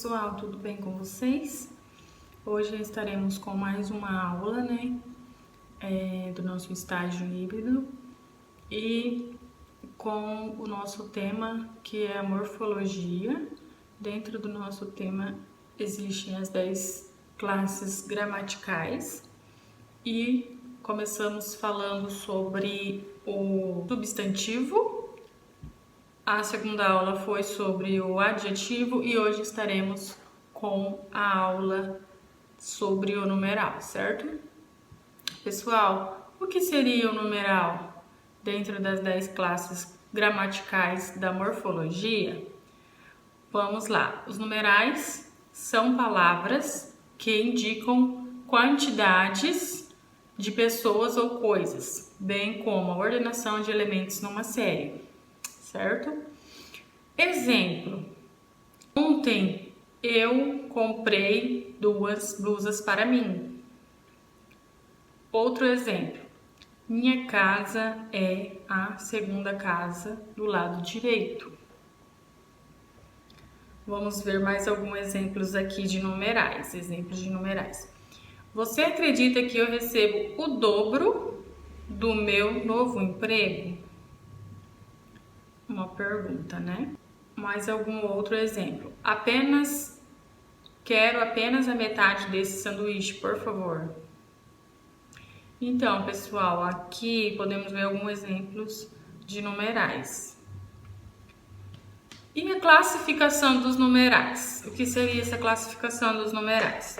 pessoal, tudo bem com vocês? Hoje estaremos com mais uma aula, do nosso estágio híbrido e com o nosso tema que é a morfologia. Dentro do nosso tema existem as 10 classes gramaticais e começamos falando sobre o substantivo. A segunda aula foi sobre o adjetivo e hoje estaremos com a aula sobre o numeral, certo? Pessoal, o que seria o numeral dentro das 10 classes gramaticais da morfologia? Vamos lá. Os numerais são palavras que indicam quantidades de pessoas ou coisas, bem como a ordenação de elementos numa série, certo? Exemplo: ontem eu comprei 2 blusas para mim. Outro exemplo: minha casa é a segunda casa do lado direito. Vamos ver mais alguns exemplos aqui de numerais. Exemplos de numerais. Você acredita que eu recebo o dobro do meu novo emprego? Uma pergunta, né? Mais algum outro exemplo? Quero apenas a metade desse sanduíche, por favor. Então, pessoal, aqui podemos ver alguns exemplos de numerais. E a classificação dos numerais? O que seria essa classificação dos numerais?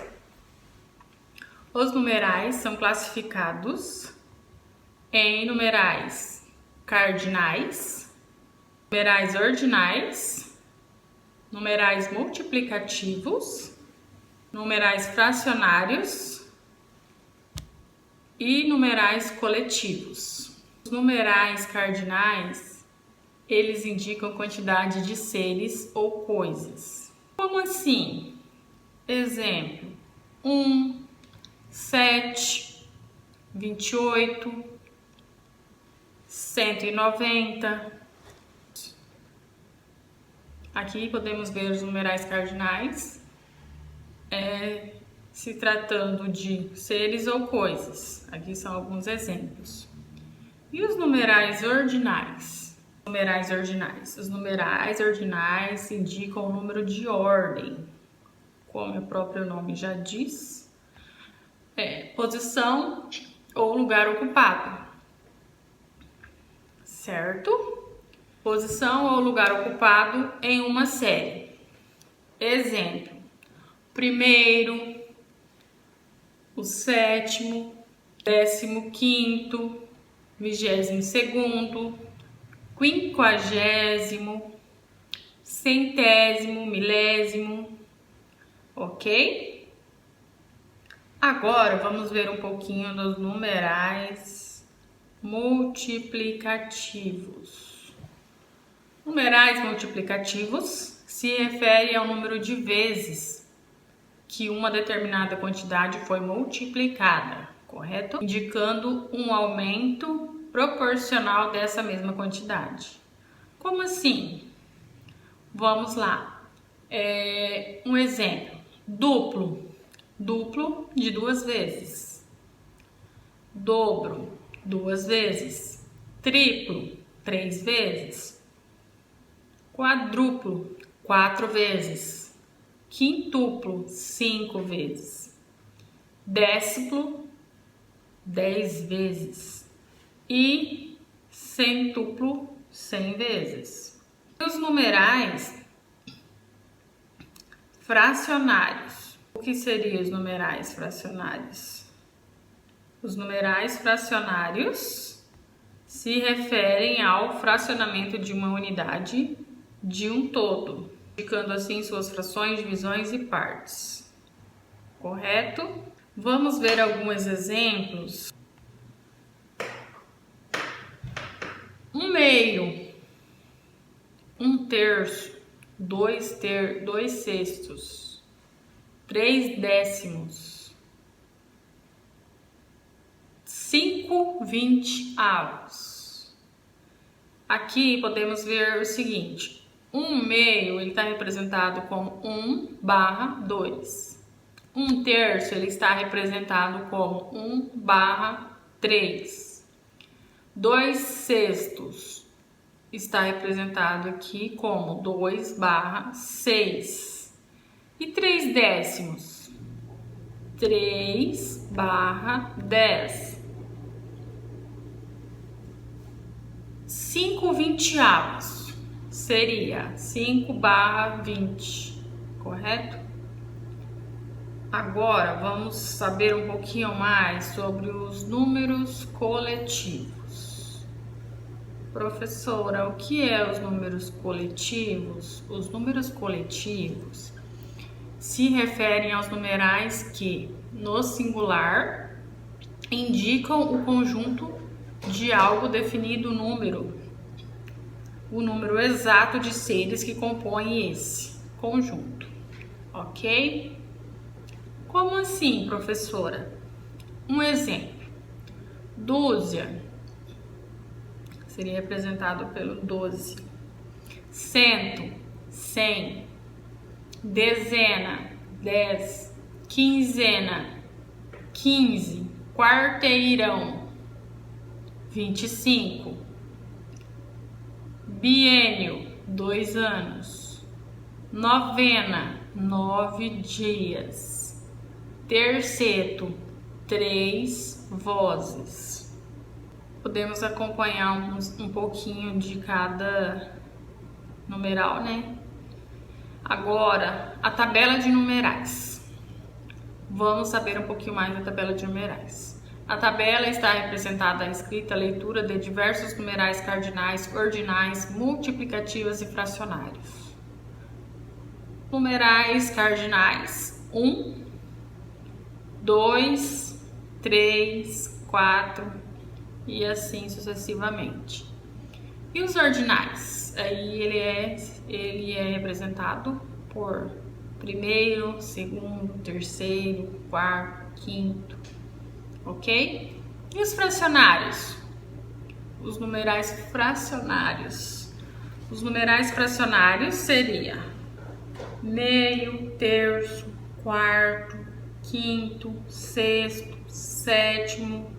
Os numerais são classificados em numerais cardinais, numerais ordinais, numerais multiplicativos, numerais fracionários e numerais coletivos. Os numerais cardinais, eles indicam quantidade de seres ou coisas. Como assim? Exemplo: 1, 7, 28, 190. Aqui podemos ver os numerais cardinais, se tratando de seres ou coisas. Aqui são alguns exemplos. E os numerais ordinais? Os numerais ordinais indicam o número de ordem, como o próprio nome já diz, posição ou lugar ocupado, certo? Posição ou lugar ocupado em uma série. Exemplo: primeiro, o sétimo, 15º, 22º, 50º, 100º, milésimo, ok? Agora vamos ver um pouquinho dos numerais multiplicativos. Numerais multiplicativos se referem ao número de vezes que uma determinada quantidade foi multiplicada, correto? Indicando um aumento proporcional dessa mesma quantidade. Como assim? Vamos lá. Um exemplo: duplo de 2 vezes, dobro 2 vezes, triplo 3 vezes, quadruplo 4 vezes, quintuplo 5 vezes, déciplo 10 vezes e centuplo 100 vezes. E os numerais fracionários? O que seriam os numerais fracionários? Os numerais fracionários se referem ao fracionamento de uma unidade de um todo, indicando assim suas frações, divisões e partes, correto? Vamos ver alguns exemplos. 1/2, 1/3, 2 sextos, 3 décimos, 5 20avos. Aqui podemos ver o seguinte: 1 meio, ele está representado como 1/2. 1/3, ele está representado como 1/3. 2/6 está representado aqui como 2/6. E 3/10? 3/10. 5/20 seria 5/20, correto? Agora vamos saber um pouquinho mais sobre os números coletivos. Professora, o que é os números coletivos? Os números coletivos se referem aos numerais que, no singular, indicam o conjunto de algo definido número, o número exato de seres que compõem esse conjunto, ok? Como assim, professora? Um exemplo: dúzia seria representado pelo 12, cento, 100, dezena, 10, quinzena, 15, quarteirão, 25, biênio, 2 anos, novena, 9 dias, terceto, 3 vozes. Podemos acompanhar um pouquinho de cada numeral, né? Agora, a tabela de numerais. Vamos saber um pouquinho mais da tabela de numerais. A tabela está representada a escrita, a leitura de diversos numerais cardinais, ordinais, multiplicativos e fracionários. Numerais cardinais: 1, 2, 3, 4 e assim sucessivamente. E os ordinais? Aí ele é representado por primeiro, segundo, terceiro, quarto, quinto, ok? E os fracionários? Os numerais fracionários. Os numerais fracionários seria meio, terço, quarto, quinto, sexto, sétimo,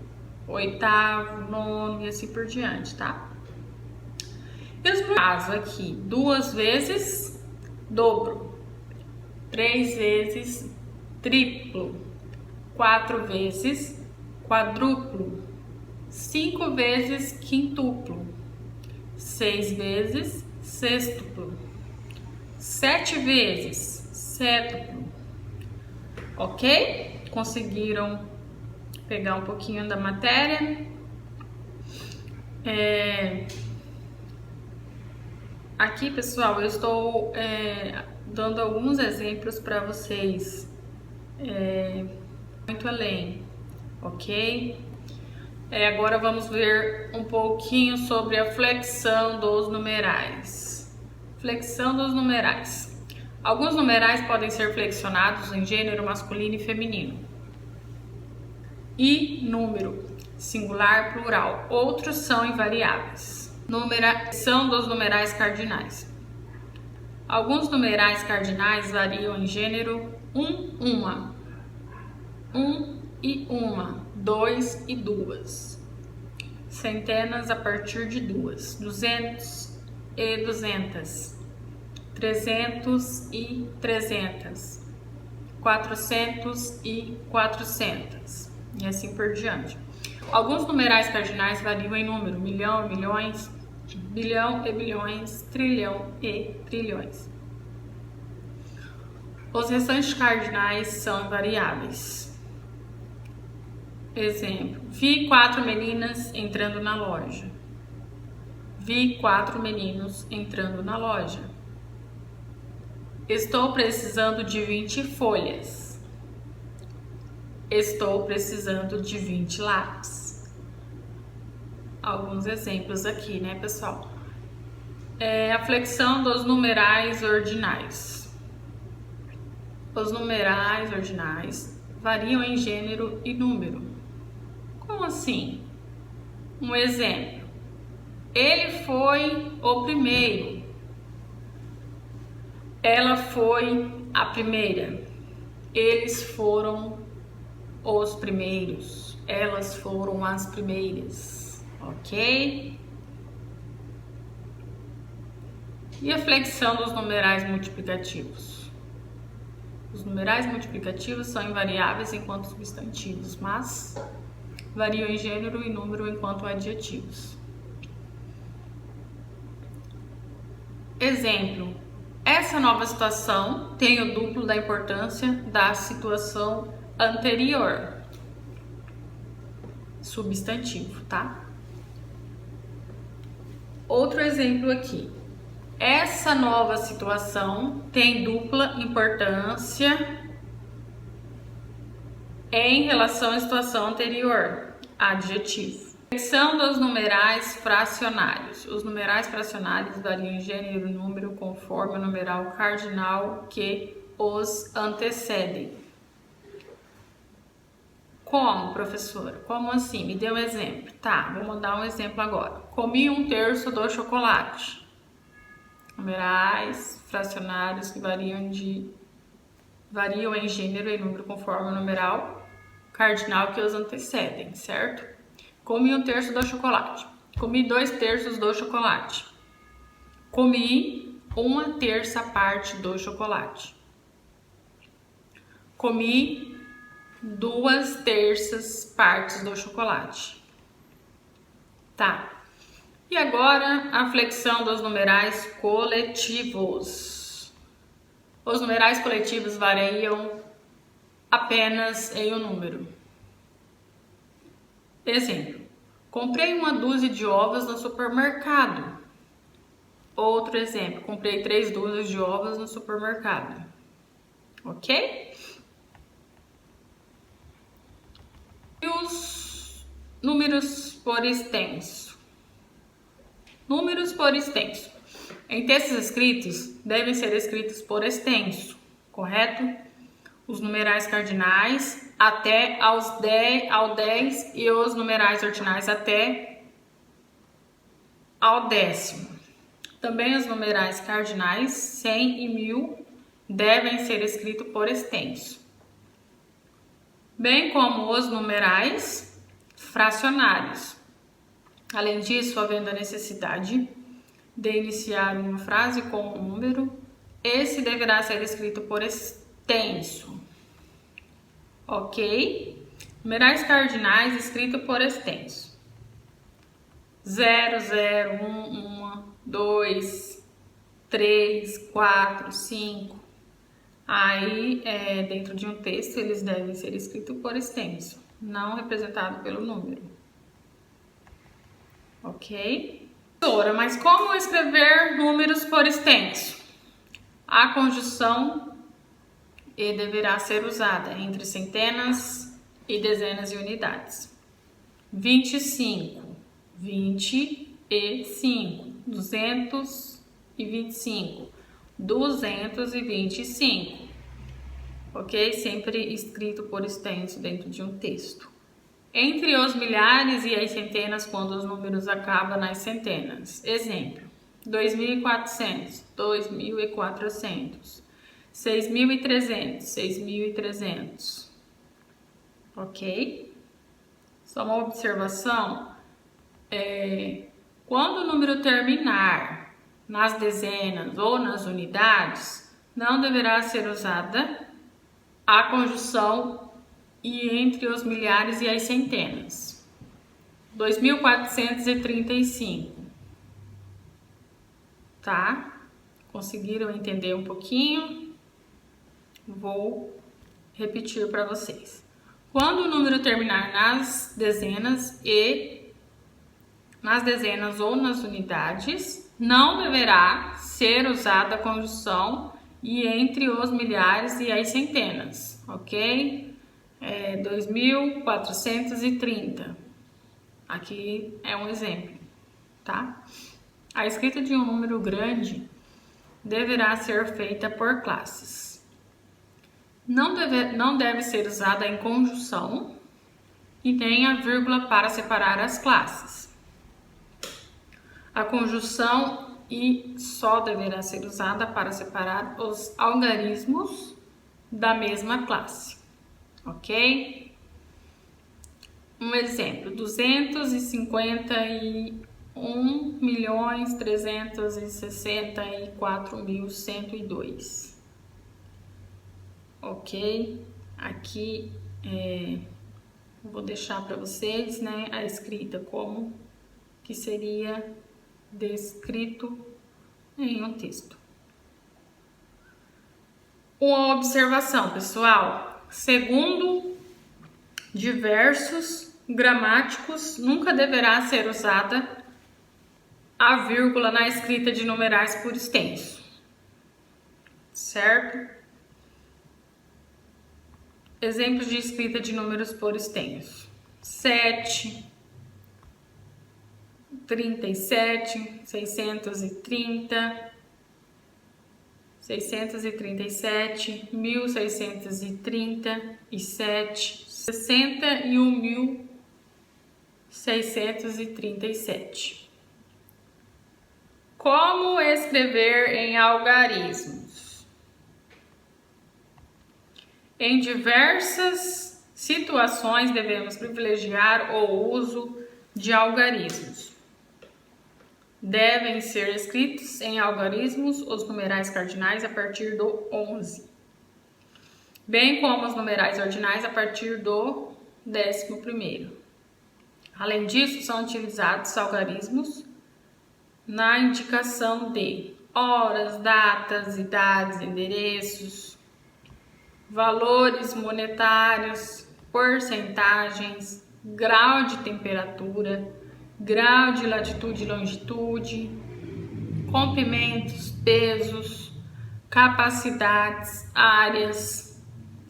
oitavo, nono e assim por diante, tá? E os caso aqui: 2 vezes dobro, 3 vezes triplo, 4 vezes quadruplo, 5 vezes quintuplo, 6 vezes sextuplo, 7 vezes sétuplo, ok? Conseguiram pegar um pouquinho da matéria? Aqui, pessoal, eu estou dando alguns exemplos para vocês, muito além, ok? Agora vamos ver um pouquinho sobre a flexão dos numerais. Flexão dos numerais. Alguns numerais podem ser flexionados em gênero masculino e feminino. E número, singular, plural. Outros são invariáveis. Numeração dos numerais cardinais. Alguns numerais cardinais variam em gênero: 1, 1, 1 e 1, 2 e 2. Centenas a partir de 2, 200 e 200, 300 e 300, 400 e 400 e assim por diante. Alguns numerais cardinais variam em número: milhão, milhões, bilhão e bilhões, trilhão e trilhões. Os restantes cardinais são invariáveis. Exemplo: vi 4 meninas entrando na loja. Vi 4 meninos entrando na loja. Estou precisando de 20 folhas. Estou precisando de 20 lápis. Alguns exemplos aqui, né, pessoal? A flexão dos numerais ordinais. Os numerais ordinais variam em gênero e número. Como assim? Um exemplo: ele foi o primeiro. Ela foi a primeira. Eles foram os primeiros. Elas foram as primeiras. Ok? E a flexão dos numerais multiplicativos? Os numerais multiplicativos são invariáveis enquanto substantivos, mas variam em gênero e número enquanto adjetivos. Exemplo: essa nova situação tem o duplo da importância da situação anterior. Substantivo, tá? Outro exemplo aqui. Essa nova situação tem dupla importância em relação à situação anterior. Adjetivo. Flexão dos numerais fracionários. Os numerais fracionários variam em gênero e número conforme o numeral cardinal que os antecedem. Como, professora? Como assim? Me dê um exemplo. Tá, vamos dar um exemplo agora. Comi 1/3 do chocolate. Numerais fracionários que variam em gênero e número conforme o numeral cardinal que os antecedem, certo? Comi 1/3 do chocolate. Comi 2/3 do chocolate. Comi 1/3 parte do chocolate. Comi 2/3 partes do chocolate. Tá. E agora a flexão dos numerais coletivos. Os numerais coletivos variam apenas em um número. Exemplo: comprei 1 dúzia de ovos no supermercado. Outro exemplo: comprei 3 dúzias de ovos no supermercado. Ok? E os números por extenso? Números por extenso. Em textos escritos, devem ser escritos por extenso, correto? Os numerais cardinais até ao 10 e os numerais ordinais até ao 10º. Também os numerais cardinais 100 e 1000 devem ser escritos por extenso, bem como os numerais fracionários. Além disso, havendo a necessidade de iniciar uma frase com um número, esse deverá ser escrito por extenso. Ok? Numerais cardinais escrito por extenso: 0, 0, 1, 1, 2, 3, 4, 5. Aí, dentro de um texto, eles devem ser escritos por extenso, não representado pelo número. Ok? Mas como escrever números por extenso? A conjunção E deverá ser usada entre centenas e dezenas e unidades. 25, 25, 225, 225. Ok? Sempre escrito por extenso dentro de um texto. Entre os milhares e as centenas, quando os números acabam nas centenas. Exemplo: 2.400, 2.400, 6.300, 6.300. Ok? Só uma observação: quando o número terminar nas dezenas ou nas unidades, não deverá ser usada a conjunção e entre os milhares e as centenas. 2.435. Tá? Conseguiram entender um pouquinho? Vou repetir para vocês. Quando o número terminar nas dezenas ou nas unidades, não deverá ser usada a conjunção e entre os milhares e as centenas, ok? 2.430. Aqui é um exemplo, tá? A escrita de um número grande deverá ser feita por classes. Não deve ser usada em conjunção e nem a vírgula para separar as classes. A conjunção e só deverá ser usada para separar os algarismos da mesma classe, ok? Um exemplo, 251.364.102, ok? Aqui vou deixar para vocês, né, a escrita como que seria descrito em um texto. Uma observação, pessoal: segundo diversos gramáticos, nunca deverá ser usada a vírgula na escrita de numerais por extenso, certo? Exemplos de escrita de números por extenso: 7, 37, 630, 637, 1637, 61.637. Como escrever em algarismos? Em diversas situações devemos privilegiar o uso de algarismos. Devem ser escritos em algarismos os numerais cardinais a partir do 11, bem como os numerais ordinais a partir do 11º. Além disso, são utilizados algarismos na indicação de horas, datas, idades, endereços, valores monetários, porcentagens, grau de temperatura, grau de latitude e longitude, comprimentos, pesos, capacidades, áreas,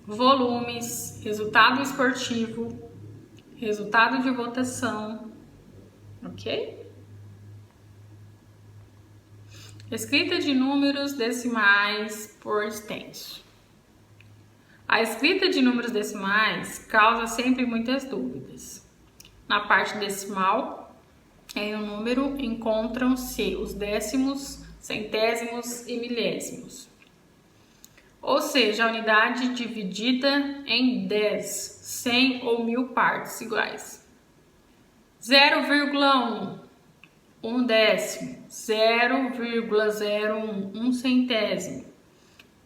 volumes, resultado esportivo, resultado de votação, ok? Escrita de números decimais por extenso. A escrita de números decimais causa sempre muitas dúvidas. Na parte decimal, em um número encontram-se os décimos, centésimos e milésimos. Ou seja, a unidade dividida em 10, 100 ou 1000 partes iguais. 0,1, 1 décimo. 0,01, 1 centésimo.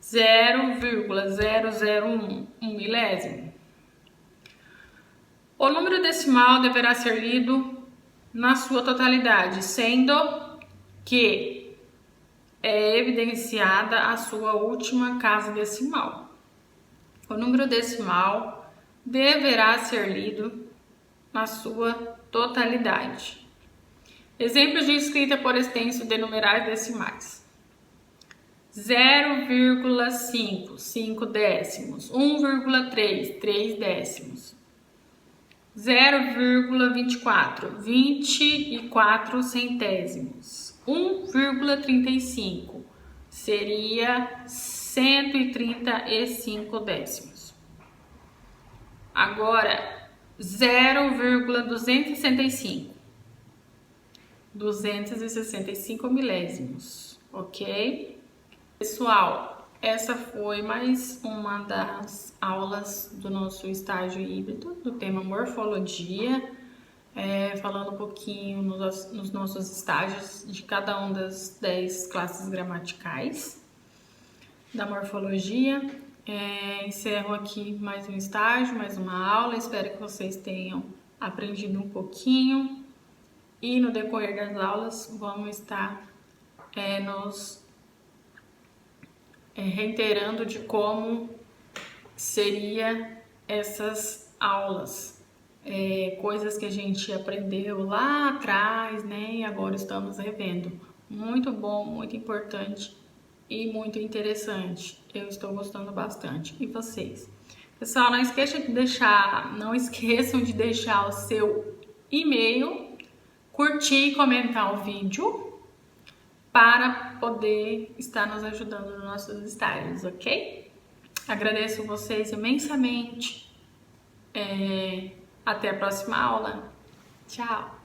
0,001, 1 milésimo. O número decimal deverá ser lido na sua totalidade, sendo que é evidenciada a sua última casa decimal. O número decimal deverá ser lido na sua totalidade. Exemplos de escrita por extenso de numerais decimais: 0,5, 5 décimos. 1,3, 3 décimos. 0,24, 24 centésimos. 1,35 seria 135 décimos. Agora, 0,265, 265 milésimos, ok? Pessoal, essa foi mais uma das aulas do nosso estágio híbrido, do tema morfologia, falando um pouquinho nos nossos estágios de cada uma das 10 classes gramaticais da morfologia. Encerro aqui mais um estágio, mais uma aula. Espero que vocês tenham aprendido um pouquinho e no decorrer das aulas vamos estar nos reiterando de como seria essas aulas, coisas que a gente aprendeu lá atrás, né? E agora estamos revendo. Muito bom, muito importante e muito interessante. Eu estou gostando bastante. E vocês? Pessoal, não esqueçam de deixar o seu e-mail, curtir e comentar o vídeo para poder estar nos ajudando nos nossos estágios, ok? Agradeço vocês imensamente. Até a próxima aula. Tchau!